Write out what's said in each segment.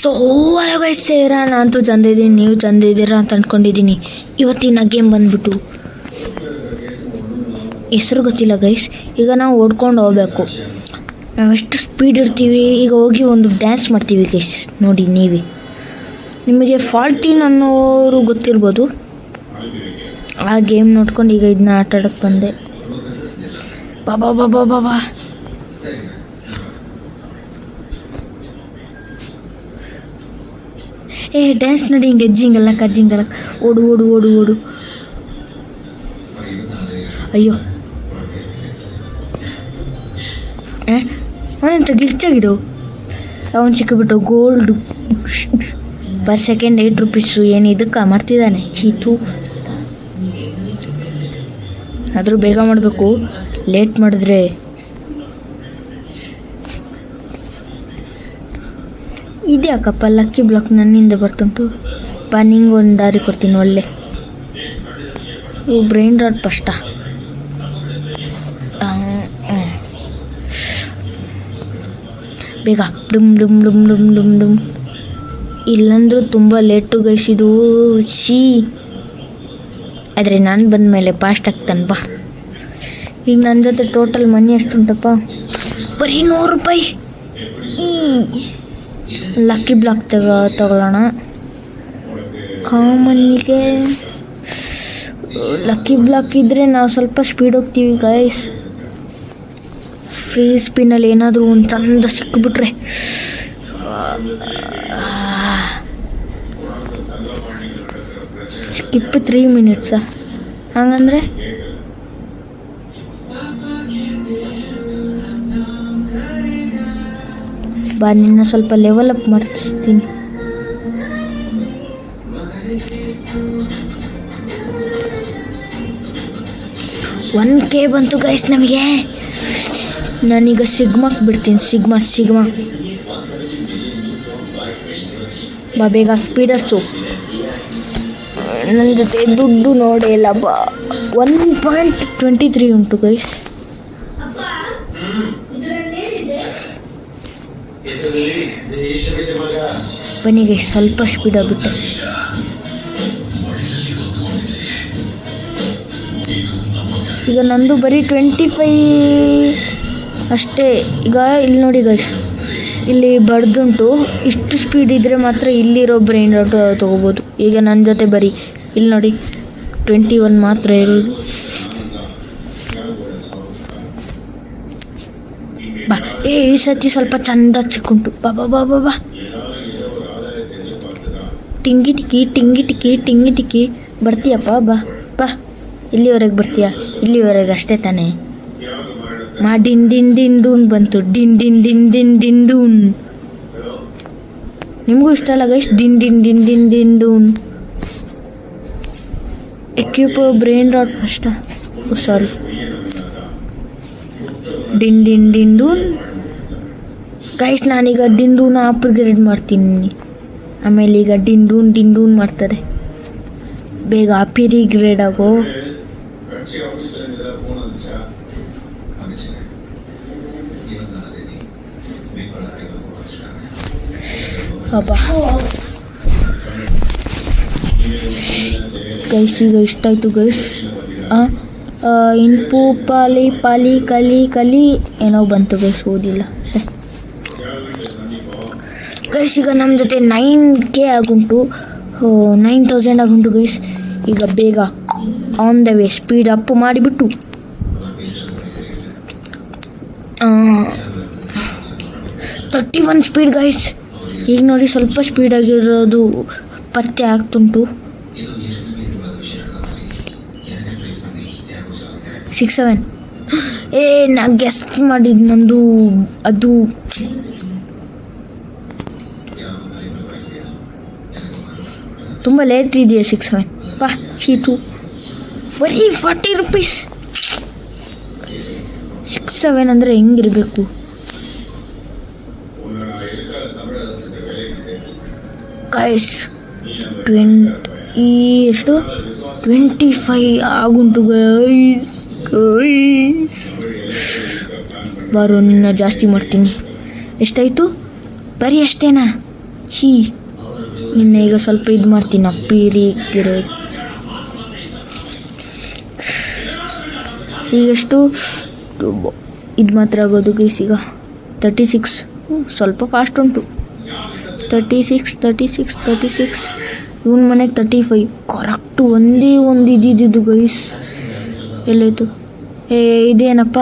So guys ಸೇರಾ ನಾನಂತೂ ಚಂದಿದ್ದೀನಿ, ನೀವು ಚಂದ ಇದ್ದೀರಾ ಅಂತ ಅಂದ್ಕೊಂಡಿದ್ದೀನಿ. ಇವತ್ತಿನ ಗೇಮ್ ಬಂದ್ಬಿಟ್ಟು ಹೆಸರು ಗೊತ್ತಿಲ್ಲ ಗೈಸ್. ಈಗ ನಾವು ಓಡ್ಕೊಂಡು ಹೋಗ್ಬೇಕು. ನಾವು ಎಷ್ಟು ಸ್ಪೀಡ್ ಇರ್ತೀವಿ. ಈಗ ಹೋಗಿ ಒಂದು ಡ್ಯಾನ್ಸ್ ಮಾಡ್ತೀವಿ ಗೈಸ್, ನೋಡಿ ನೀವೇ. ನಿಮಗೆ 14 ಅನ್ನೋರು ಗೊತ್ತಿರ್ಬೋದು. ಆ ಗೇಮ್ ನೋಡ್ಕೊಂಡು ಈಗ ಇದನ್ನ ಆಟ ಆಡೋಕ್ಕೆ ಬಂದೆ. ಬಾಬಾ ಬಾಬಾ ಬಾಬಾ ಡ್ಯಾನ್ಸ್ ನೋಡಿ, ಹಿಂಗೆ ಅಜ್ಜಿಂಗಲ್ಲ ಕಜ್ಜಿಂಗಲ್ಲ. ಓಡು ಓಡು ಓಡು ಓಡು. ಅಯ್ಯೋ ಅವನೆಂತ ಗ್ಲಿಚ್ ಆಗಿದ್ದು. ಅವನು ಸಿಕ್ಕಿಬಿಟ್ಟು ಗೋಲ್ಡು ಪರ್ ಸೆಕೆಂಡ್ 8 ರೂಪೀಸು. ಏನು ಇದಕ್ಕೆ ಮಾಡ್ತಿದ್ದಾನೆ ಚೀತು. ಆದರೂ ಬೇಗ ಮಾಡಬೇಕು, ಲೇಟ್ ಮಾಡಿದ್ರೆ ಇದ್ಯಾಕಪ್ಪ ಲಕ್ಕಿ ಬ್ಲಾಕ್ ನನ್ನಿಂದ ಬರ್ತುಂಟು. ಬಾ ನಿಂಗೆ ಒಂದು ದಾರಿ ಕೊಡ್ತೀನಿ ಒಳ್ಳೆ. ಬ್ರೈನ್ ರಾಡ್ ಫಸ್ಟಾ? ಬೇಗ ಡುಮ್ ಡುಮ್ ಡುಮ್ ಡುಮ್ ಡುಮ್ ಡುಮ್. ಇಲ್ಲಂದ್ರೂ ತುಂಬ ಲೇಟು ಗೈಸಿದು ಸಿ. ಆದರೆ ನಾನು ಬಂದ ಮೇಲೆ ಫಾಸ್ಟ್ ಆಗ್ತಾನೆ ಬಾ. ಈಗ ನನ್ನ ಜೊತೆ ಟೋಟಲ್ ಮನಿ ಎಷ್ಟುಂಟಪ್ಪ? ಬರೀ 100 ರೂಪಾಯಿ. ಲಕ್ಕಿ ಬ್ಲಾಕ್ ತಗೊಳ್ಳೋಣ. ಕಾಮನ್ನಿಗೆ ಲಕ್ಕಿ ಬ್ಲಾಕ್ ಇದ್ದರೆ ನಾವು ಸ್ವಲ್ಪ ಸ್ಪೀಡ್ ಹೋಗ್ತೀವಿ ಗೈಸ್. ಫ್ರೀ ಸ್ಪಿನ್ನಲ್ಲಿ ಏನಾದರೂ ಒಂದು ಚಂದ ಸಿಕ್ಕಿಬಿಟ್ರೆ ಸ್ಕಿಪ್ 3 ಮಿನಿಟ್ಸಾ? ಹಂಗಂದರೆ ಬಾ ನಿನ್ನ ಸ್ವಲ್ಪ ಲೆವೆಲ್ ಅಪ್ ಮಾಡ್ತಿಸ್ತೀನಿ. $1K ಬಂತು ಗೈಸ್ ನಮಗೆ. ನಾನೀಗ ಸಿಗ್ಮಾಕ್ಕೆ ಬಿಡ್ತೀನಿ. ಸಿಗ್ಮಾ ಬಾ ಬೇಗ ಸ್ಪೀಡರ್ಸು. ನನ್ನ ಜೊತೆ ದುಡ್ಡು ನೋಡೇ ಇಲ್ಲ ಬಾ. 1.23 ಉಂಟು ಗೈಸ್. ಬನ್ನಿಗೆ ಸ್ವಲ್ಪ ಸ್ಪೀಡ್ ಆಗಿಬಿಟ್ಟೆ. ಈಗ ನಂದು ಬರೀ 25 ಅಷ್ಟೇ. ಈಗ ಇಲ್ಲಿ ನೋಡಿ ಗೈಸ್, ಇಲ್ಲಿ ಬಡ್ದುಂಟು. ಇಷ್ಟು ಸ್ಪೀಡ್ ಇದ್ದರೆ ಮಾತ್ರ ಇಲ್ಲಿರೋ ಬ್ರೈನ್ ರಾಡ್ ತೊಗೋಬೋದು. ಈಗ ನನ್ನ ಜೊತೆ ಬರೀ ಇಲ್ಲಿ ನೋಡಿ 21 ಮಾತ್ರ ಇರೋದು. ಬಾ ಈ ಸತಿ ಸ್ವಲ್ಪ ಚಂದ ಸಿಕ್ಕುಂಟು. ಬಾ ಬಾ ಬಾ ಬಾ ಬಾ. ಟಿಂಗಿ ಟಿಕ್ಕಿ ಬರ್ತೀಯಪ್ಪ? ಬಾ ಬಾ. ಇಲ್ಲಿವರೆಗೆ ಬರ್ತೀಯಾ? ಇಲ್ಲಿವರೆಗೆ ಅಷ್ಟೇ ತಾನೇ. ಮಾ ಡಿನ್ ಡಿನ್ ಡಿನ್ ಡೂನ್ ಬಂತು. ಡಿನ್ ಡಿನ್ ಡಿನ್ ಡಿನ್ ಡಿನ್ ಡೂನ್. ನಿಮಗೂ ಇಷ್ಟ ಅಲ್ಲ ಗೈಸ್ ಡಿನ್ ಡಿನ್ ಡಿನ್ ಡಿನ್ ಡಿನ್ ಡೂನ್? ಎಕ್ಯೂಪ್ ಬ್ರೈನ್ ರಾಡ್ ಫಸ್ಟಾ? ಸಾರಿ, ಡಿನ್ ಡಿನ್ ಡಿನ್ ಡೂನ್. ಗೈಸ್ ನಾನೀಗ ಡಿನ್ ಡೂನ್ ಅಪ್ಗ್ರೇಡ್ ಮಾಡ್ತೀನಿ. ಆಮೇಲೆ ಈಗ ಡಿನ್ ಡೂನ್ ಮಾಡ್ತಾರೆ. ಬೇಗ ಅಪ್ಗ್ರೇಡ್ ಆಗೋ. ಗೈಸ್ ಈಗ ಇಷ್ಟಾಯಿತು ಗೈಸ್. ಇನ್ಪು ಪಾಲಿ ಕಲಿ ಏನೋ ಬಂತು ಗೈಸ್, ಓದಿಲ್ಲ ಗೈಸ್. ಈಗ ನಮ್ಮ ಜೊತೆ 9K ಆಗುಂಟು, 9000 ಆಗುಂಟು ಗೈಸ್. ಈಗ ಬೇಗ on the way speed up ಮಾಡಿಬಿಟ್ಟು 31 ಸ್ಪೀಡ್ ಗೈಸ್. ಈಗ ನೋಡಿ ಸ್ವಲ್ಪ ಸ್ಪೀಡಾಗಿರೋದು ಪತ್ತೆ ಆಗ್ತುಂಟು. 67. ನಾ ಗೆಸ್ ಮಾಡಿದ್ದು ನಂದು ಅದು ತುಂಬ ಲೇಟ್ ಇದೆಯಾ. 67 ಬಾ ಚೀತು. ಬರೀ 40 ರೂಪೀಸ್. 67 ಅಂದರೆ ಹೆಂಗಿರಬೇಕು? Guys 25 ಆಗುಂಟು guys. ಬಾರೋ ನಿನ್ನ ಜಾಸ್ತಿ ಮಾಡ್ತೀನಿ. ಎಷ್ಟಾಯಿತು? ಬರೀ ಅಷ್ಟೇನಾ? ಛೀ ನಿನ್ನ ಈಗ ಸ್ವಲ್ಪ ಇದು ಮಾಡ್ತೀನಿ ಪೀರಿ ಗಿರೋ ಈಗಷ್ಟು ಇದು ಮಾತ್ರ ಆಗೋದು ಗೈಸ್. ಈಗ 36 ಸ್ವಲ್ಪ ಫಾಸ್ಟ್ ಉಂಟು. 36 ಇವನ ಮನೆಗೆ 35 ಕರೆಕ್ಟು ಒಂದೇ ಒಂದು ಇದ್ದಿದ್ದು ಗೈಸ್. ಎಲ್ಲಾಯಿತು ಇದೇನಪ್ಪ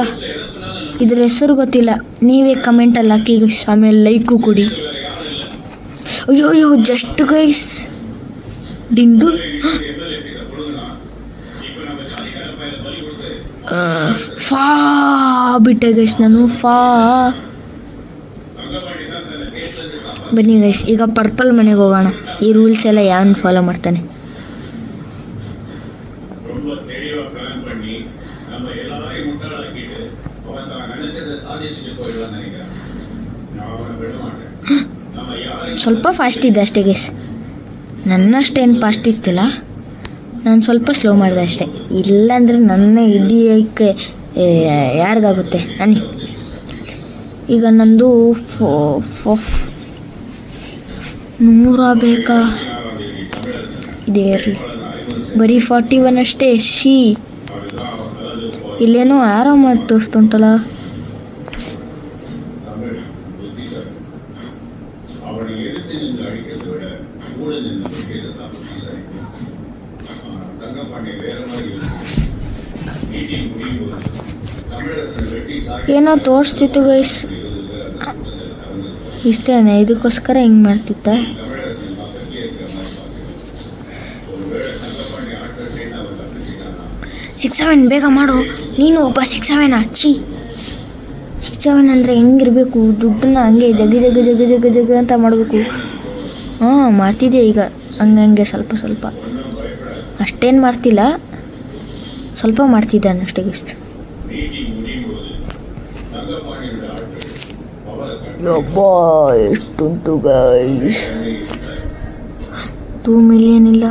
ಇದ್ರ ಹೆಸರು ಗೊತ್ತಿಲ್ಲ, ನೀವೇ ಕಮೆಂಟಲ್ಲಿ ಹಾಕಿ ಗೈಸ್, ಆಮೇಲೆ ಲೈಕು ಕೊಡಿ. ಅಯ್ಯೋ ಜಸ್ಟ್ ಗೈಸ್ ಡಿಂಡು ಫಾ ಬಿಟ್ಟೆ ಗೈಸ್ ನಾನು ಬನ್ನಿ ಗೈಸ್ ಈಗ ಪರ್ಪಲ್ ಮನೆಗೆ ಹೋಗೋಣ. ಈ ರೂಲ್ಸ್ ಎಲ್ಲ ಯಾವನ್ ಫಾಲೋ ಮಾಡ್ತಾನೆ. ಸ್ವಲ್ಪ ಫಾಸ್ಟ್ ಇದೆ ಅಷ್ಟೇ ಗೈಸ್, ನನ್ನಷ್ಟೇನು ಫಾಸ್ಟ್ ಇತ್ತಿಲ್ಲ, ನಾನು ಸ್ವಲ್ಪ ಸ್ಲೋ ಮಾಡಿದೆ ಅಷ್ಟೇ. ಇಲ್ಲಾಂದರೆ ನನ್ನ ಹಿಡಿಯೋಕ್ಕೆ ಯಾರಿಗಾಗುತ್ತೆ ಅನ್ನಿ. ಈಗ ನಂದು 100 ಬೇಕಾ, ಇದೇ ಇರಲಿ, ಬರೀ 41 ಅಷ್ಟೇ. ಇಲ್ಲೇನೋ ಆರಾಮಾಗಿ ತೋರಿಸ್ತುಂಟಲ್ಲ. ಏನೋ ತೋರಿಸ್ತಿತ್ತು ಗೈಸ್, ಇಷ್ಟೇನೆ, ಇದಕ್ಕೋಸ್ಕರ ಹಿಂಗೆ ಮಾಡ್ತಿತ್ತ. ಸಿಕ್ಸ್ 7 ಬೇಗ ಮಾಡು, ನೀನು ಒಬ್ಬ 6 7 6 7 ಅಂದರೆ ಹೆಂಗಿರಬೇಕು, ದುಡ್ಡನ್ನ ಹಂಗೆ ಜಗ ಅಂತ ಮಾಡಬೇಕು. ಹಾಂ ಮಾಡ್ತಿದ್ದೆ ಈಗ ಹಂಗೆ ಸ್ವಲ್ಪ ಅಷ್ಟೇನು ಮಾಡ್ತಿಲ್ಲ, ಸ್ವಲ್ಪ ಮಾಡ್ತಿದ್ದಾನೆ ಅಷ್ಟೇ ಗೈಸ್. ಯಬ್ಬಾ ಎಷ್ಟುಂಟು ಗೈಸ್, 2 ಮಿಲಿಯನ್ ಇಲ್ಲ,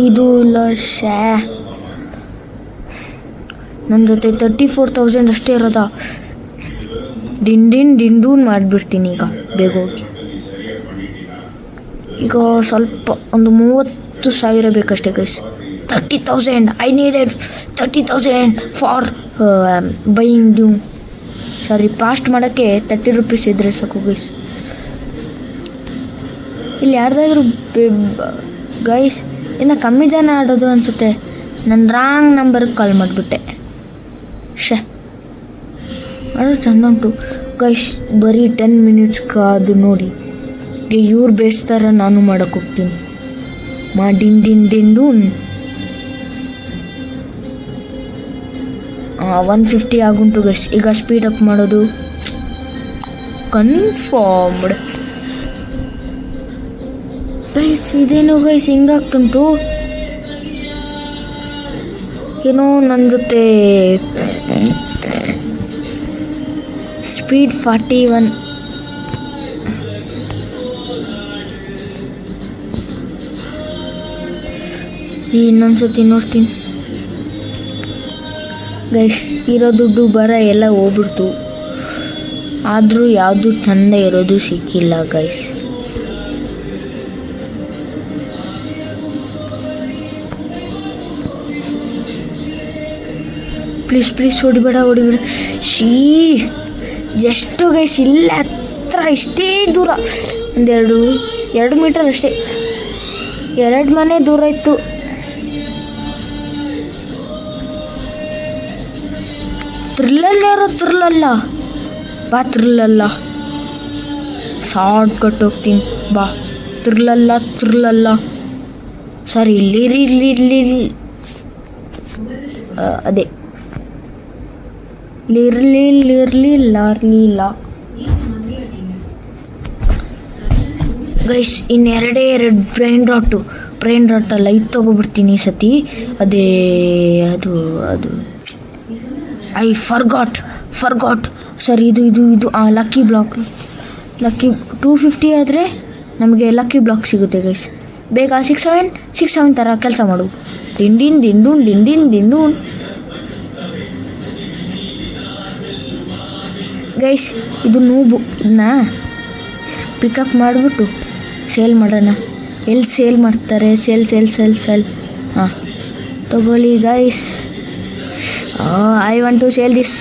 ಇದು ಇಲ್ಲ. ನನ್ನ ಜೊತೆ 34,000 ಅಷ್ಟೇ ಇರೋದಾ. ದಿಂಡೂನ್ ಮಾಡಿಬಿಡ್ತೀನಿ ಈಗ ಬೇಗ ಹೋಗಿ. ಈಗ ಸ್ವಲ್ಪ ಒಂದು 30,000 ಬೇಕಷ್ಟೇ guys. 30,000 I needed 30,000 for buying dew. Sorry, ಪಾಸ್ಟ್ ಮಾಡೋಕ್ಕೆ 30 ರೂಪೀಸ್ ಇದ್ದರೆ ಸಾಕು ಗೈಸ್. ಇಲ್ಲಿ ಯಾರ್ದಾದ್ರು ಗೈಸ್ ಇನ್ನು ಕಮ್ಮಿ ಜನ ಆಡೋದು ಅನಿಸುತ್ತೆ. ನಾನು ರಾಂಗ್ ನಂಬರ್ಗೆ ಕಾಲ್ ಮಾಡಿಬಿಟ್ಟೆ. ಅದು ಚಂದ ಉಂಟು ಗೈಸ್, ಬರೀ 10 ಮಿನಿಟ್ಸ್ ಕಾದು ನೋಡಿ. ಇವ್ರು ಬೇಯಿಸ್ತಾರ, ನಾನು ಮಾಡೋಕ್ಕೆ ಹೋಗ್ತೀನಿ. ದಿಂಡೂನ್ 150 ಆಗುಂಟು ಗೈಸ್. ಈಗ ಸ್ಪೀಡ್ ಅಪ್ ಮಾಡೋದು ಕನ್ಫರ್ಮ್ಡ್ ಗೈಸ್. ಇದೇನು ಗೈಸ್ ಹಿಂಗಾಗ್ತುಂಟು, ಏನೋ ನನ್ನ ಜೊತೆ ಸ್ಪೀಡ್ 41. ಇನ್ನೊಂದ್ಸತಿ ನೋಡ್ತೀನಿ ಗೈಸ್. ಇರೋ ದುಡ್ಡು ಬರ ಎಲ್ಲ ಹೋಗ್ಬಿಡ್ತು, ಆದರೂ ಯಾವುದು ಚಂದ ಇರೋದು ಸಿಕ್ಕಿಲ್ಲ ಗೈಸ್. ಪ್ಲೀಸ್ ಹೊಡಿಬೇಡ. ಎಷ್ಟು ಗೈಸ್, ಇಲ್ಲ ಹತ್ರ ಇಷ್ಟೇ ದೂರ, ಒಂದೆರಡು 2 ಮೀಟರ್ ಅಷ್ಟೇ, 2 ಮನೆ ದೂರ ಇತ್ತು. ತಿರ್ಲಲ್ಲ ಬಾ, ತಿರ್ಲಲ್ಲ ಶಾರ್ಟ್ ಕಟ್ ಹೋಗ್ತೀನಿ ಬಾ. ತಿರ್ಲಲ್ಲ ಸಾರಿ, ಇಲ್ಲಿ ಅದೇ ಲಿರ್ಲಿಲ್ಲ ಗೈಸ್. ಇನ್ನೆರಡು ಬ್ರೈನ್ ರಾಟಲ್ಲ ಇದು ತೊಗೊಬಿಡ್ತೀನಿ ಈ ಸತಿ. ಅದೇ ಅದು ಐ ಫರ್ಗಾಟ್ ಸರ್. ಇದು ಲಕ್ಕಿ ಬ್ಲಾಕ್. ಲಕ್ಕಿ 250 ಆದರೆ ನಮಗೆ ಲಕ್ಕಿ ಬ್ಲಾಕ್ ಸಿಗುತ್ತೆ ಗೈಸ್. ಬೇಗ 6 7 ಥರ ಕೆಲಸ ಮಾಡು. ದಿಂಡೂನ್ ಗೈಸ್. ಇದು ನೂಬು, ಇದನ್ನ ಪಿಕಪ್ ಮಾಡಿಬಿಟ್ಟು ಸೇಲ್ ಮಾಡೋಣ. ಎಲ್ಲಿ ಸೇಲ್ ಮಾಡ್ತಾರೆ? ಸೇಲ್. ಹಾಂ ತಗೊಳ್ಳಿ guys. I want to sale this.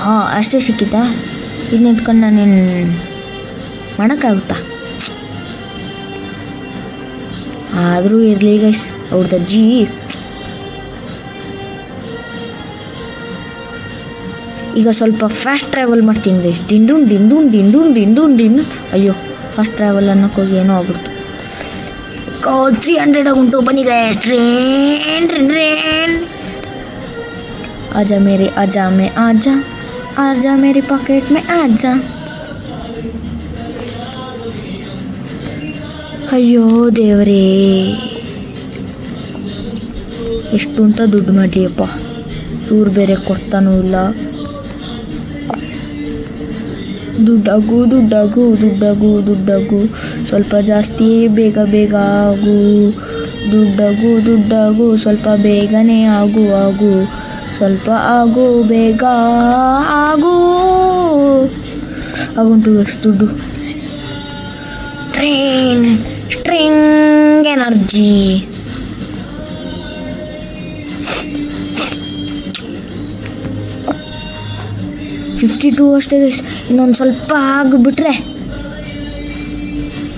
ಹಾಂ ಅಷ್ಟೇ ಸಿಕ್ಕಿತಾ? ಇದನ್ನ ಇಟ್ಕೊಂಡು ನಾನೇನು ಮಾಡೋಕ್ಕಾಗುತ್ತಾ? ಆದರೂ ಇರಲಿ ಗೈಸ್, ಅವ್ರದ್ದು ಅಜ್ಜಿ ಈಗ ಸ್ವಲ್ಪ ಫಾಸ್ಟ್ ಟ್ರಾವೆಲ್ ಮಾಡ್ತೀನಿ ಗೈಸ್. ದಿಂಡೂನ್. ಅಯ್ಯೋ, ಫಾಸ್ಟ್ ಟ್ರಾವೆಲ್ ಅನ್ನೋಕ್ಕೋಗಿ ಏನೋ ಆಗ್ಬಿಡ್ತು. 300 ಉಂಟು, ಬನ್ನಿ ಗೈಸ್. ಟ್ರೇನ್. आजा मेरे पॉकेट में आजा. ಅಯ್ಯೋ ದೇವರೇ, ಎಷ್ಟು ಅಂತ ದುಡ್ಡು ಮಾಡಲಿಯಪ್ಪ. ಇವ್ರು ಬೇರೆ ಕೊಡ್ತಾನೂ ಇಲ್ಲ. ದುಡ್ಡಾಗು ಸ್ವಲ್ಪ ಜಾಸ್ತಿ, ಬೇಗ ಆಗು. ದುಡ್ಡಾಗು ಸ್ವಲ್ಪ ಬೇಗನೆ ಆಗು. ಸ್ವಲ್ಪ ಆಗು, ಬೇಗ ಆಗು. ಆಗುಂಟು ಎಷ್ಟು ದುಡ್ಡು. String energy. $52 ಅಷ್ಟೇ ಗೈಸ್. ಇನ್ನೊಂದು ಸ್ವಲ್ಪ ಆಗಿಬಿಟ್ರೆ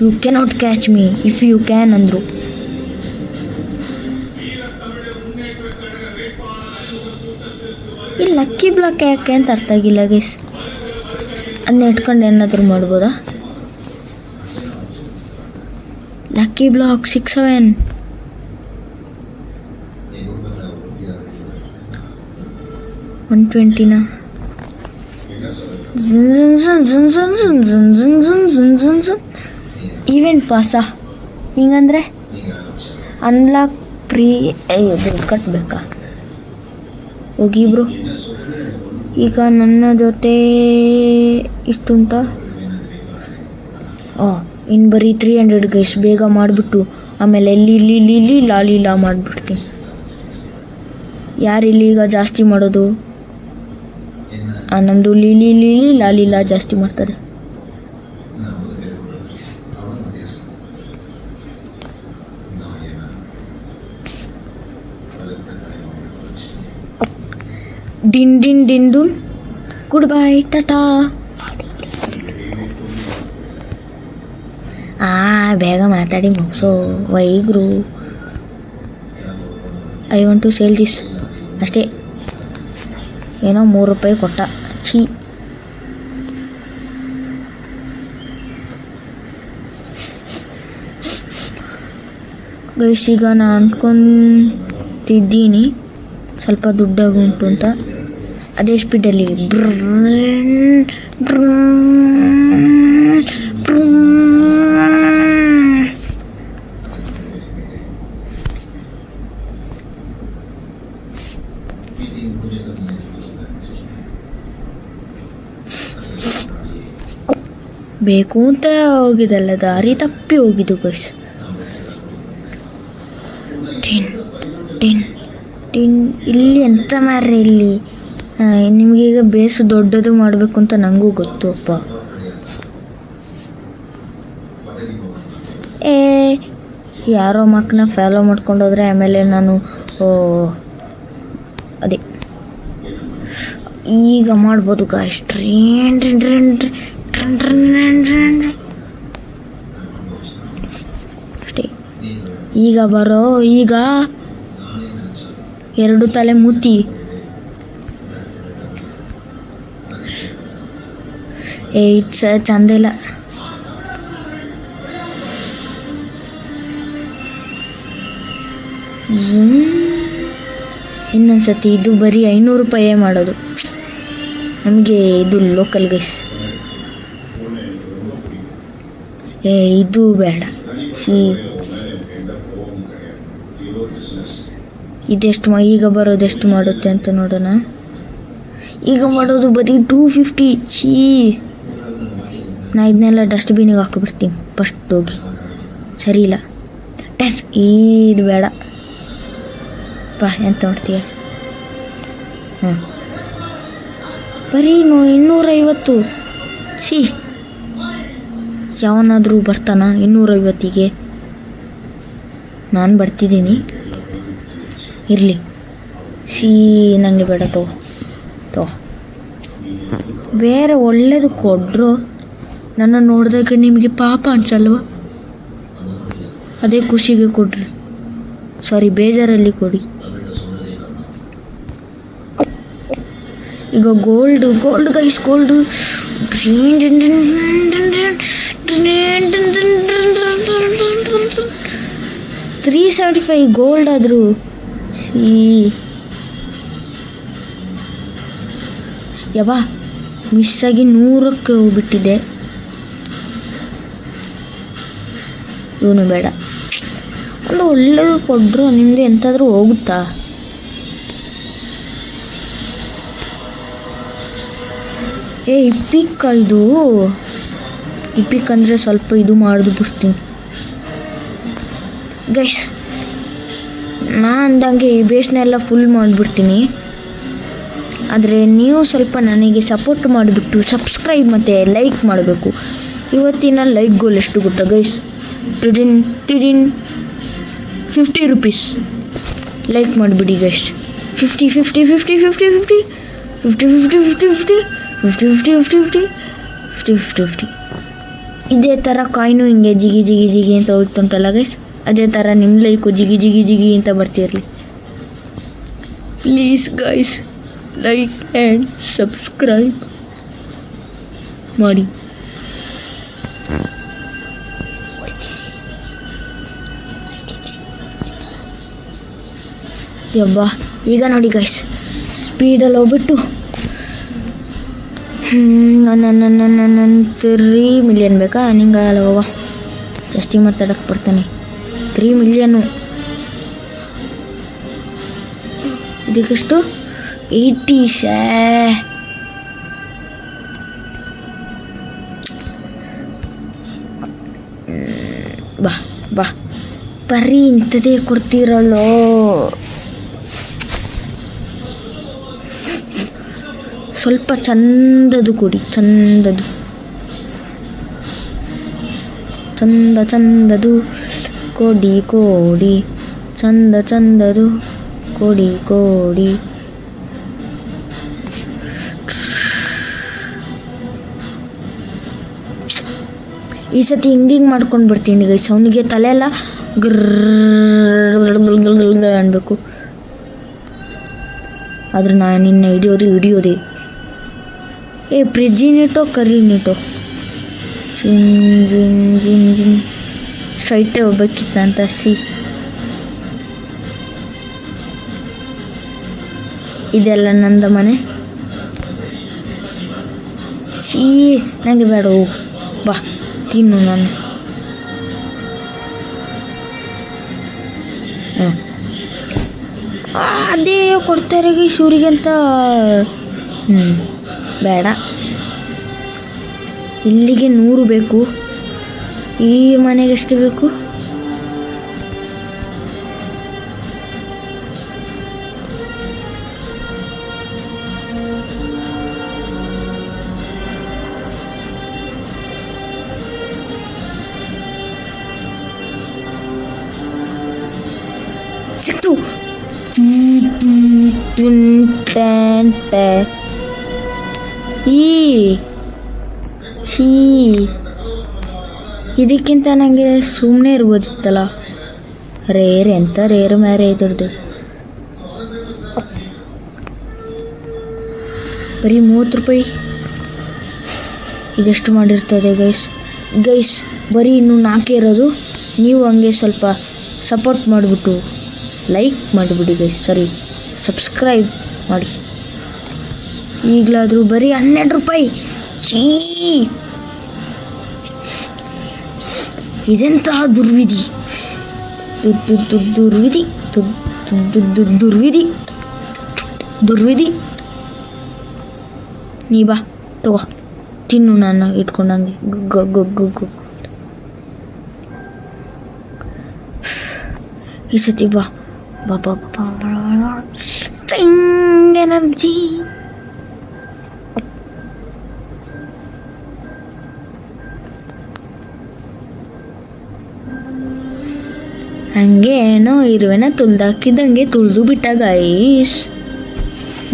you cannot catch me if you can ಅಂದರು. ಈ ಲಕ್ಕಿ ಬ್ಲಾಕ್ ಯಾಕೆ ಅಂತ ಅರ್ಥ ಆಗಿಲ್ಲ ಗೈಸ್. ಅದನ್ನ ಇಟ್ಕೊಂಡು ಏನಾದರೂ ಮಾಡ್ಬೋದಾ? Lucky block 67. $120ನ ಈವೆಂಟ್ ಪಾಸಾ? ಹಿಂಗಂದ್ರೆ ಅನ್ಲಾಕ್ ಪ್ರೀ. ದುಡ್ಡು ಕಟ್ಟಬೇಕಾ? ಹೋಗಿ ಬ್ರೋ. ಈಗ ನನ್ನ ಜೊತೆ ಇಷ್ಟುಂಟ. ಇನ್ನು ಬರೀ 300 ಗೈಸ್. ಬೇಗ ಮಾಡಿಬಿಟ್ಟು ಆಮೇಲೆ ಇಲ್ಲಿ ಲಾಲಿಲಾ ಮಾಡಿಬಿಡ್ತೀನಿ. ಯಾರಿಲ್ಲಿ ಈಗ ಜಾಸ್ತಿ ಮಾಡೋದು? ನಮ್ಮದು ಲೀಲಿ ಲಾಲಿಲಾ ಜಾಸ್ತಿ ಮಾಡ್ತಾರೆ. ಡಿಂಡೂನ್. ಗುಡ್ ಬೈ, ಟಾಟಾ. ಬೇಗ ಮಾತಾಡಿ ಮುಗಿಸೋ ವೈಗ್ರು. I want to sale this. ಅಷ್ಟೇ, ಏನೋ $3 ಕೊಟ್ಟ. ಛೀ. ಗೈಸ್, ಈಗ ನಾನು ಅಂದ್ಕೊತಿದ್ದೀನಿ ಸ್ವಲ್ಪ ದುಡ್ಡಾಗುಂಟು ಅಂತ. ಅದೇ ಸ್ಪೀಡಲ್ಲಿ ಬೇಕು ಅಂತ ಹೋಗಿದಲ್ಲ, ದಾರಿ ತಪ್ಪಿ ಹೋಗಿದ್ದು ಗೈಸ್. ಇಲ್ಲಿ ಎಂತ ಮಾರ್ರೆ ಇಲ್ಲಿ. ನಿಮಗೀಗ ಬೇಸು ದೊಡ್ಡದು ಮಾಡಬೇಕು ಅಂತ ನನಗೂ ಗೊತ್ತು ಅಪ್ಪ. ಯಾರೋ ಮಕ್ಕಳನ್ನ ಫಾಲೋ ಮಾಡ್ಕೊಂಡೋದ್ರೆ ಆಮೇಲೆ ನಾನು ಅದೇ ಈಗ ಮಾಡ್ಬೋದು ಗಾಯ್ಸ್. ಅಷ್ಟೇ. ಈಗ ಬರೋ, ಈಗ 2 ತಲೆ ಮೂತಿ. ಇಟ್ಸ್ ಚಂದ ಇಲ್ಲ. ಇನ್ನೊಂದ್ಸತಿ ಇದು ಬರೀ $500 ಮಾಡೋದು. ನಮಗೆ ಇದು ಲೋಕಲ್ ಗೈಸ್. ಇದು ಬೇಡ. ಇದೆಷ್ಟು ಈಗ ಬರೋದು ಎಷ್ಟು ಮಾಡುತ್ತೆ ಅಂತ ನೋಡೋಣ. ಈಗ ಮಾಡೋದು ಬರೀ $250. ನಾ ಇದನ್ನೆಲ್ಲ ಡಸ್ಟ್ಬಿನ್ನಿಗೆ ಹಾಕಿಬಿಡ್ತೀನಿ ಫಸ್ಟ್ ಹೋಗಿ. ಸರಿ ಇಲ್ಲ. ಇದು ಬೇಡ ಎಂತ ಮಾಡ್ತೀಯ? ಬರೀ 250. ಯಾವನಾದರೂ ಬರ್ತಾನ 250ಗೆ? ನಾನು ಬರ್ತಿದ್ದೀನಿ, ಇರಲಿ. ನನಗೆ ಬೇಡ, ತಗೋ. ಬೇರೆ ಒಳ್ಳೇದು ಕೊಡ್ರು, ನನ್ನ ನೋಡಿದಾಗ ನಿಮಗೆ ಪಾಪ ಅನ್ಸಲ್ವ? ಅದೇ ಖುಷಿಗೆ ಕೊಡ್ರಿ, ಸಾರಿ ಬೇಜಾರಲ್ಲಿ ಕೊಡಿ. ಈಗ ಗೋಲ್ಡು ಗೈಸ್, ಗೋಲ್ಡು 375 ಗೋಲ್ಡ್ ಆದರೂ ಮಿಸ್ಸಾಗಿ 100ಕ್ಕೆ ಹೋಗ್ಬಿಟ್ಟಿದೆ. ಇವನು ಬೇಡ, ಒಂದು ಒಳ್ಳೆಯದು ಕೊಟ್ಟರು ನಿಮ್ಮದು ಎಂತಾದರೂ ಹೋಗುತ್ತಾ? ಇಪಿಕ್ ಇದು ಇಪಿಕ್ ಅಂದರೆ ಸ್ವಲ್ಪ ಇದು ಮಾಡಿದು ಬಿಡ್ತೀನಿ ಗೈಸ್. ನಾನು ಅಂದಂಗೆ ಈ ಬೇಸ್ನೆಲ್ಲ ಫುಲ್ ಮಾಡಿಬಿಡ್ತೀನಿ. ಆದರೆ ನೀವು ಸ್ವಲ್ಪ ನನಗೆ ಸಪೋರ್ಟ್ ಮಾಡಿಬಿಟ್ಟು ಸಬ್ಸ್ಕ್ರೈಬ್ ಮತ್ತು ಲೈಕ್ ಮಾಡಬೇಕು. ಇವತ್ತಿನ ಲೈಕ್ ಗೋಲ್ ಎಷ್ಟು ಗೊತ್ತಾ ಗೈಸ್? 50 ರೂಪೀಸ್ ಲೈಕ್ ಮಾಡಿಬಿಡಿ ಗೈಸ್. 50 50 50 50 50 50 50 50 50 50 50 50 50 50 ಇದೇ ಥರ ಕಾಯಿನು ಹಿಂಗೆ ಜಿಗಿ ಜಿಗಿ ಜಿಗಿ ಅಂತ ಹೋಗ್ತುಂಟಲ್ಲ ಗೈಸ್, ಅದೇ ಥರ ನಿಮ್ಮ ಲೈಕು ಜಿಗಿ ಜಿಗಿ ಜಿಗಿ ಅಂತ ಬರ್ತಿರಲಿ. Please guys, like and subscribe ಮಾಡಿ. ಈಗ ನೋಡಿ ಗೈಸ್, ಸ್ಪೀಡಲ್ಲಿ ಹೋಗ್ಬಿಟ್ಟು 3 ಮಿಲಿಯನ್ ಬೇಕಾ? ನಿಂಗಲ್ಲ ಹೋಗ, ಜಾಸ್ತಿ ಮಾತಾಡಕ್ಕೆ ಬರ್ತಾನೆ. 3 ಮಿಲಿಯನು ಇದಕ್ಕೆಷ್ಟು? 80. ಬಾ ಬರೀ ಇಂಥದೇ ಕೊಡ್ತೀರಲ್ಲೋ. ಸ್ವಲ್ಪ ಚಂದದು ಕೊಡಿ, ಚಂದದು ಕೊಡಿ ಚಂದದು ಕೊಡಿ. ಈ ಸತಿ ಹಿಂಗೆ ಮಾಡ್ಕೊಂಡು ಬರ್ತೀನಿ ಗೈಸ್. ಅವನಿಗೆ ತಲೆ ಎಲ್ಲ ಅನ್ಬೇಕು, ಆದ್ರೆ ನಾನು ನಿನ್ನ ಹಿಡಿಯೋದೆ. ಪ್ರಿಜಿನಿಟೋ ಕರಿನಿಟೋ ಜಿನ್ ಸ್ಟ್ರೈಟೇ ಹೋಗ್ಬೇಕಿತ್ತಂತ. ಇದೆಲ್ಲ ನಂದ ಮನೆ. ನನಗೆ ಬೇಡ, ಹೋಗು ಬಾ ತಿನ್ನು. ನಾನು ಅದೇ ಕೊಡ್ತಾರೆ ಶೂರಿಗೆ ಅಂತ. ಬೇಡ, ಇಲ್ಲಿಗೆ 100 ಬೇಕು. ಈ ಮನೆಗೆ ಎಷ್ಟು ಬೇಕು? ಸಿಕ್ತು. ಇದಕ್ಕಿಂತ ನನಗೆ ಸುಮ್ಮನೆ ಇರ್ಬೋದಿತ್ತಲ್ಲ. ಎಂತ ರೇರು ಮ್ಯಾರೆ ಇದ್ರದ್ದು. ಬರೀ 30 ರೂಪಾಯಿ. ಇದೆಷ್ಟು ಮಾಡಿರ್ತದೆ ಗೈಸ್? ಬರೀ ಇನ್ನೂ 4 ಇರೋದು. ನೀವು ಹಂಗೆ ಸ್ವಲ್ಪ ಸಪೋರ್ಟ್ ಮಾಡಿಬಿಟ್ಟು ಲೈಕ್ ಮಾಡಿಬಿಡಿ ಗೈಸ್, ಸರಿ ಸಬ್ಸ್ಕ್ರೈಬ್ ಮಾಡಿ. ಈಗಲಾದರೂ ಬರೀ 12 ರೂಪಾಯಿ. ಇದೆಂತಹ ದುರ್ವಿಧಿ. ನೀ ಬಾ ತಗೋ, ತಿನ್ನು. ನಾನು ಇಟ್ಕೊಂಡಂಗೆ ಈ ಸತಿ ಬಾ ಎನರ್ಜಿ. ಹಂಗೆ ಏನೋ ಇರುವೆನ ತುಳ್ದಾಕಿದ್ದಂಗೆ ತುಳಿದು ಬಿಟ್ಟ ಗೈಸ್.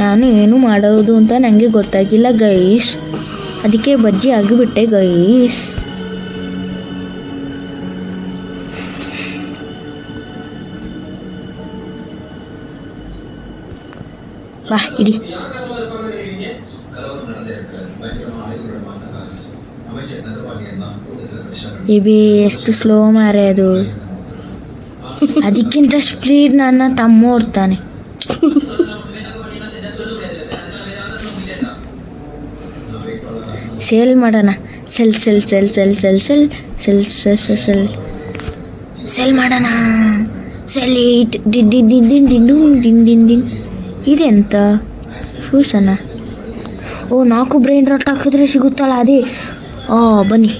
ನಾನು ಏನು ಮಾಡೋದು ಅಂತ ನನಗೆ ಗೊತ್ತಾಗಿಲ್ಲ ಗೈಸ್, ಅದಕ್ಕೆ ಬಜ್ಜಿ ಆಗಿಬಿಟ್ಟೆ ಗೈಸ್. ವಾ ಇಡಿ. ಇಬಿ ಎಷ್ಟು ಸ್ಲೋ ಮಾರೆ ಅದು, ಅದಕ್ಕಿಂತ ಸ್ಪೀಡ್ ನನ್ನ ತಮ್ಮ ಓಡ್ತಾನೆ. ಸೇಲ್ ಮಾಡೋಣ, sell sell sell sell sell sell sell sell sell sell ಮಾಡೋಣ. ಸೆಲ್ ಇಟ್ ಡಿನ್ ಡಿನ್ ಡಿನ್ ಡಿನ್ ಡಿನ್ ಡಿನ್ ಡಿನ್. ಇದೆಂತ ಫ್ಯೂಸನ? ಓ 4 ಬ್ರೈನ್ ರಾಟ್ ಹಾಕಿದ್ರೆ ಸಿಗುತ್ತಲ್ಲ ಅದೇ. ಬನ್ನಿ.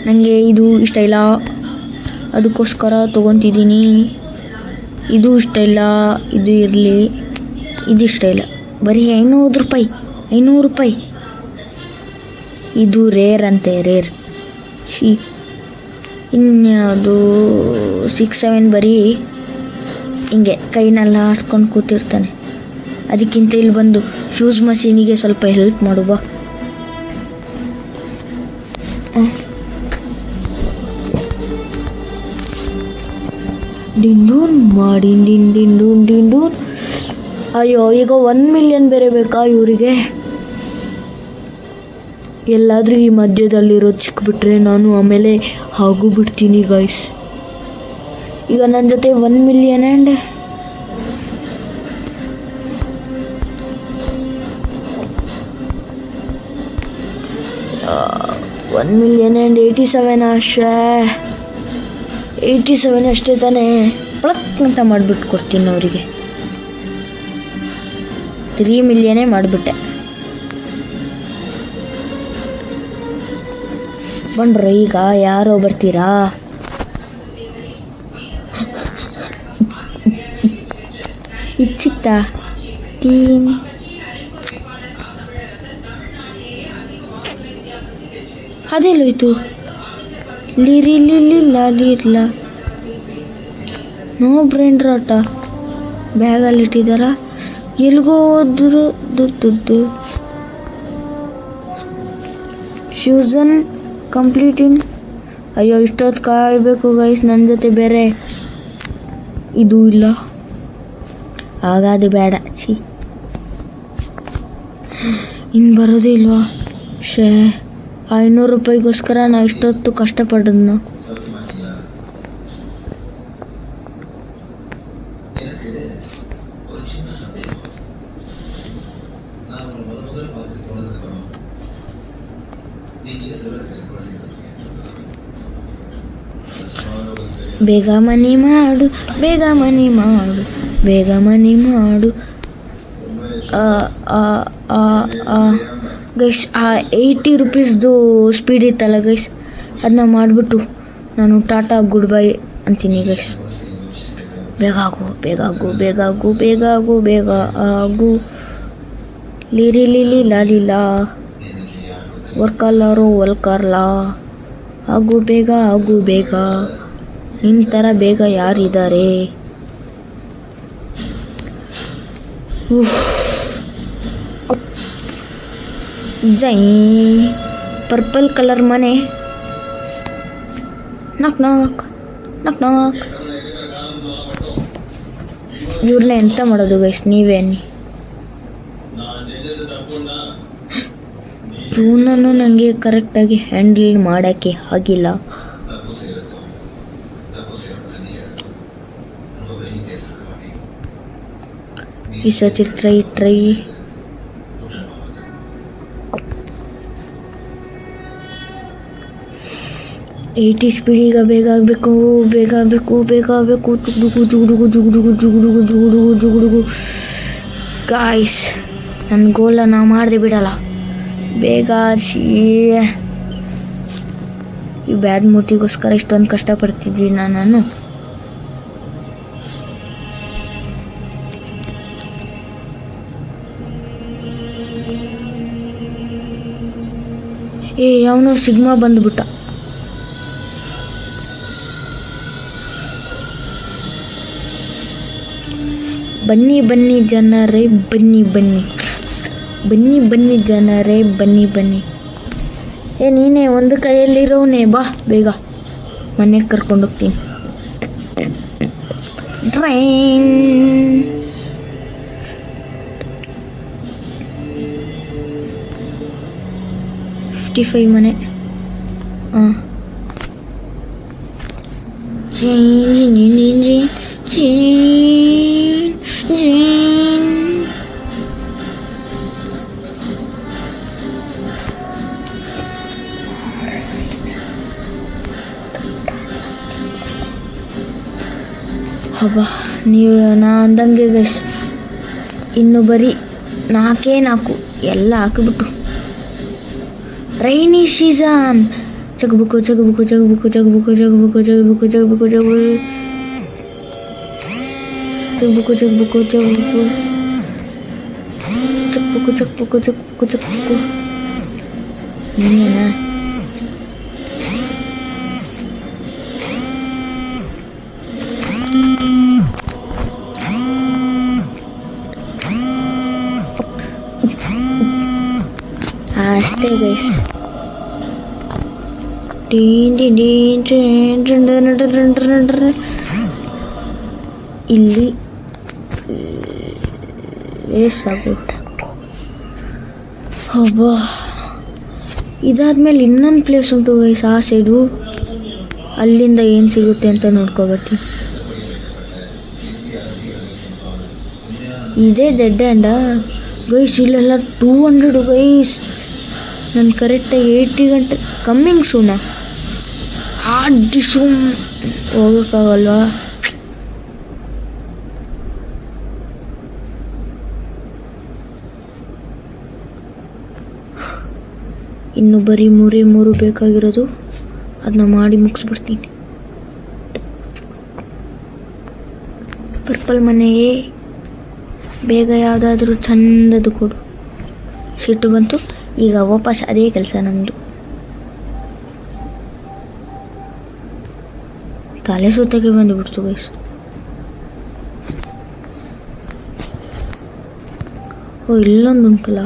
ನನಗೆ ಇದು ಇಷ್ಟ ಇಲ್ಲ, ಅದಕ್ಕೋಸ್ಕರ ತೊಗೊತಿದ್ದೀನಿ. ಇದು ಇಷ್ಟ ಇಲ್ಲ, ಇದು ಇರಲಿ. ಇದು ಇಷ್ಟ ಇಲ್ಲ, ಬರೀ 500 ರೂಪಾಯಿ, 500 ರೂಪಾಯಿ. ಇದು ರೇರ್ ಅಂತೆ, ರೇರ್. ಇನ್ಯಾವುದು 6-7 ಬರೀ ಹಿಂಗೆ ಕೈನೆಲ್ಲ ಆಡ್ಕೊಂಡು ಕೂತಿರ್ತಾನೆ. ಅದಕ್ಕಿಂತ ಇಲ್ಲಿ ಬಂದು ಫ್ಯೂಸ್ ಮಷೀನಿಗೆ ಸ್ವಲ್ಪ ಹೆಲ್ಪ್ ಮಾಡು ಬಾ. ಡಿಂಡೂನ್ ಮಾಡಿ ಡಿಂಡೂನ್ ಡಿಂಡೂನ್. ಅಯ್ಯೋ, ಈಗ 1 ಮಿಲಿಯನ್ ಬೇರೆ ಬೇಕಾ ಇವರಿಗೆ? ಎಲ್ಲಾದರೂ ಈ ಮಧ್ಯದಲ್ಲಿರೋದು ಸಿಕ್ಬಿಟ್ರೆ ನಾನು ಆಮೇಲೆ ಹಾಗೂ ಬಿಡ್ತೀನಿ ಗೈಸ್. ಈಗ ನನ್ನ ಜೊತೆ 1 ಮಿಲಿಯನ್ ಆ್ಯಂಡ್ 87 ಆಶೆ. 87 ಅಷ್ಟೇ ತಾನೇ, ಪ್ಲಕ್ ಅಂತ ಮಾಡಿಬಿಟ್ಟು ಕೊಡ್ತೀನಿ ಅವರಿಗೆ. 3 ಮಿಲಿಯನೇ ಮಾಡಿಬಿಟ್ಟೆ. ಬಂಡ್ರ, ಈಗ ಯಾರೋ ಬರ್ತೀರಾ? ಇದು ಸಿಕ್ತಾ? ಟೀಮ್ ಅದೆಲ್ಲೋಯ್ತು? ಲಿರಿಲಿಲ್ಲ ನೋ ಬ್ರೈನ್ ರಾಟ. ಬ್ಯಾಗಲ್ಲಿ ಇಟ್ಟಿದ್ದಾರ, ಎಲ್ಗೋ ಹೋದ್ರು ದುಡ್ಡು. Fusion completing. ಅಯ್ಯೋ, ಇಷ್ಟೊತ್ತು ಕಾಯಬೇಕು ಗೈಸ್. ನನ್ನ ಜೊತೆ ಬೇರೆ ಇದು ಇಲ್ಲ, ಹಾಗಾದು ಬೇಡ. ಇನ್ನು ಬರೋದೇ ಇಲ್ವಾ? 500 ರೂಪಾಯಿಗೋಸ್ಕರ ನಾ ಇಷ್ಟೊತ್ತು ಕಷ್ಟಪಡೋದನ್ನ. ಬೇಗ ಮನಿ ಮಾಡು, ಬೇಗ ಮನಿ ಮಾಡು, ಬೇಗ ಮನಿ ಮಾಡು. ಗೈಸ್, 80 ರೂಪೀಸ್ದು ಸ್ಪೀಡ್ ಇತ್ತಲ್ಲ ಗೈಸ್, ಅದನ್ನ ಮಾಡಿಬಿಟ್ಟು ನಾನು ಟಾಟಾ ಗುಡ್ ಬೈ ಅಂತೀನಿ ಗೈಸ್. ಬೇಗ ಆಗು, ಬೇಗ ಆಗು, ಬೇಗ ಆಗು, ಬೇಗ ಆಗು, ಬೇಗ ಆಗು. ಲಿರಿಲಿಲ್ಲ ವರ್ಕಲ್ಲಾರೋ ವಲ್ಕರ್ಲ. ಆಗು ಬೇಗ, ಆಗು ಬೇಗ. ನಿನ್ನ ಥರ ಬೇಗ ಯಾರಿದ್ದಾರೆ? ಜೈ ಪರ್ಪಲ್ ಕಲರ್ ಮನೆ. ನಾಕ್ ನಾಕ್ ನಾಕ್ ನಾಕ್. ಇವ್ರನ್ನ ಎಂತ ಮಾಡೋದು ಗೈಸ್, ನೀವೇ ಅನ್ನಿ. ಇವನನ್ನು ನನಗೆ ಕರೆಕ್ಟಾಗಿ ಹ್ಯಾಂಡಲ್ ಮಾಡೋಕ್ಕೆ ಆಗಿಲ್ಲ. ಈ ಸತಿ ಟ್ರೈ 80 ಸ್ಪೀಡಿಗ ಬೇಗ ಆಗಬೇಕು, ಬೇಗ ಆಗಬೇಕು, ಬೇಗ ಆಗಬೇಕು. ಜುಗುಡುಗು. ಗಾಯ್ಸ್, ನನ್ನ ಗೋಲನ್ನು ಮಾಡದೆ ಬಿಡಲ್ಲ. ಬೇಗ ಈ ಬ್ಯಾಡ್ ಮೂತಿಗೋಸ್ಕರ ಇಷ್ಟೊಂದು ಕಷ್ಟಪಡ್ತಿದ್ದೀನಿ ನಾನು. ಅವನು ಸಿಗ್ಮಾ ಬಂದ್ಬಿಟ್ಟ. ಬನ್ನಿ ಬನ್ನಿ ಜನರೇ ಬನ್ನಿ ಬನ್ನಿ ಬನ್ನಿ ಬನ್ನಿ ಜನರೇ ಬನ್ನಿ ಬನ್ನಿ. ನೀನೇ ಒಂದು ಕೈಯಲ್ಲಿರೋನೇ, ಬಾ ಬೇಗ ಮನೆಗೆ ಕರ್ಕೊಂಡೋಗ್ತೀನಿ. ಟ್ರೈನ್ 55 ಮನೆ. ಹಬ್ಬ ನೀವು ನಾ ಅಂದಂಗೆ ಗೈಸ್, ಇನ್ನು ಬರೀ 4 ಎಲ್ಲ ಹಾಕಿಬಿಟ್ಟು ರೈನಿ ಸೀಸನ್. ಜಗಬುಕು ಜಗಬುಕು ಜಗಬುಕು ಜಗಬುಕು ಜಗಬುಕು ಜಗಬುಕು ಜಗಬುಕು ಜಗಬು ಜಗಬುಕು ಜಗಬುಕು ಜಗಬುಕು ಜಗಬುಕು ಜಗಬುಕು ಜಗಬುಕು ಜಗಬುಕು. ನೀನೇನಾ? ಅಷ್ಟೇ ಗೈಸ್. ಇಲ್ಲಿ ವೇಸ್ಟ್ ಆಗುತ್ತೆ. ಹಬ್ಬ ಇದಾದ್ಮೇಲೆ ಇನ್ನೊಂದು ಪ್ಲೇಸ್ ಉಂಟು ಗೈಸ್, ಆ ಸೈಡು. ಅಲ್ಲಿಂದ ಏನು ಸಿಗುತ್ತೆ ಅಂತ ನೋಡ್ಕೊಬರ್ತೀನಿ. ಇದೇ ಡೆಡ್ ಆ್ಯಂಡಾ ಗೈಸ್? ಇಲ್ಲೆಲ್ಲ 200 ಗೈಸ್. ನಾನು ಕರೆಕ್ಟಾಗಿ 80 ಗಂಟೆ ಕಮ್ಮಿಂಗ್ ಸೂನಾ ಹೋಗೋಕ್ಕಾಗಲ್ವಾ? ಇನ್ನು ಬರೀ 3 ಬೇಕಾಗಿರೋದು, ಅದನ್ನ ಮಾಡಿ ಮುಗಿಸ್ಬಿಡ್ತೀನಿ. ಪರ್ಪಲ್ ಮನೆಯೇ ಬೇಗ ಯಾವುದಾದ್ರೂ ಚಂದದ್ದು ಕೊಡು. ಸಿಟ್ಟು ಬಂತು. ಈಗ ವಾಪಸ್ ಅದೇ ಕೆಲಸ ನಮ್ಮದು. ತಲೆ ಸುತ್ತಕ್ಕೆ ಬಂದುಬಿಡ್ತು ಗೈಸ್. ಇಲ್ಲೊಂದು ಉಂಟಲ್ಲ,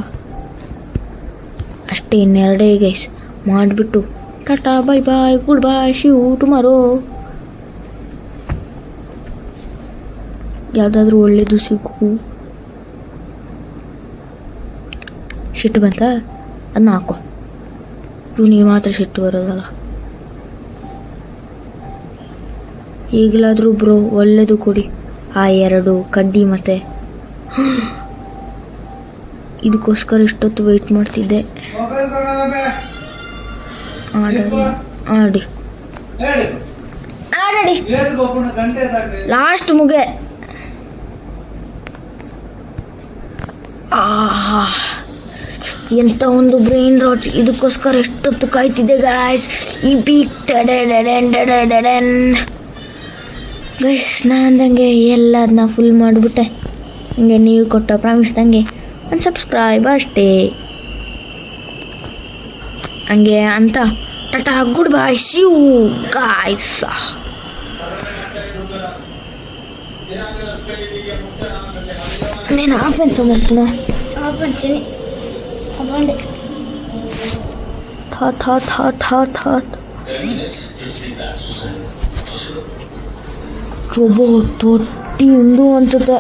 ಅಷ್ಟೇ. ಇನ್ನೆರಡೇ ಗೈಸ್ ಮಾಡಿಬಿಟ್ಟು ಟಾಟಾ ಬೈ ಬಾಯ್ ಗುಡ್ ಬಾಯ್ ಶಿವ್ ಟುಮಾರೋ. ಯಾವುದಾದ್ರೂ ಒಳ್ಳೇದು ಸಿಗು. ಸಿಟ್ಟು ಬಂತ? ಅದನ್ನ ಹಾಕೋ. ಇವನಿಗೆ ಮಾತ್ರ ಸಿಟ್ಟು ಬರೋದಲ್ಲ. ಈಗಲಾದರೂ ಬ್ರೋ ಒಳ್ಳೇದು ಕೊಡಿ. ಆ 2 ಕಡ್ಡಿ ಮತ್ತೆ ಇದಕ್ಕೋಸ್ಕರ ಇಷ್ಟೊತ್ತು ವೆಯ್ಟ್ ಮಾಡ್ತಿದ್ದೆ. ಆಡಿ ಲಾಸ್ಟ್ ಮುಗೆ. ಎಂಥ ಒಂದು ಬ್ರೈನ್ ರಾಟ್. ಇದಕ್ಕೋಸ್ಕರ ಎಷ್ಟೊತ್ತು ಕಾಯ್ತಿದ್ದೆ ಗಾಯ್ಸ್. ಈ ಬೀಕ್ ಗೈಸ್, ನಾನಂದಂಗೆ ಎಲ್ಲ ಅದನ್ನ ಫುಲ್ ಮಾಡಿಬಿಟ್ಟೆ. ಹಂಗೆ ನೀವು ಕೊಟ್ಟ ಪ್ರಾಮಿಸ್ದಂಗೆ ಒಂದು ಸಬ್ಸ್ಕ್ರೈಬ್ ಅಷ್ಟೇ. ಹಂಗೆ ಅಂತ ಟಾಟಾ good bye see you guys. నేను ఆఫెన్స్ అమ్ముతున్నా. ఆఫెన్స్ అవ్వండి. ತೊಟ್ಟಿ ಒಂದು ಅಂತದ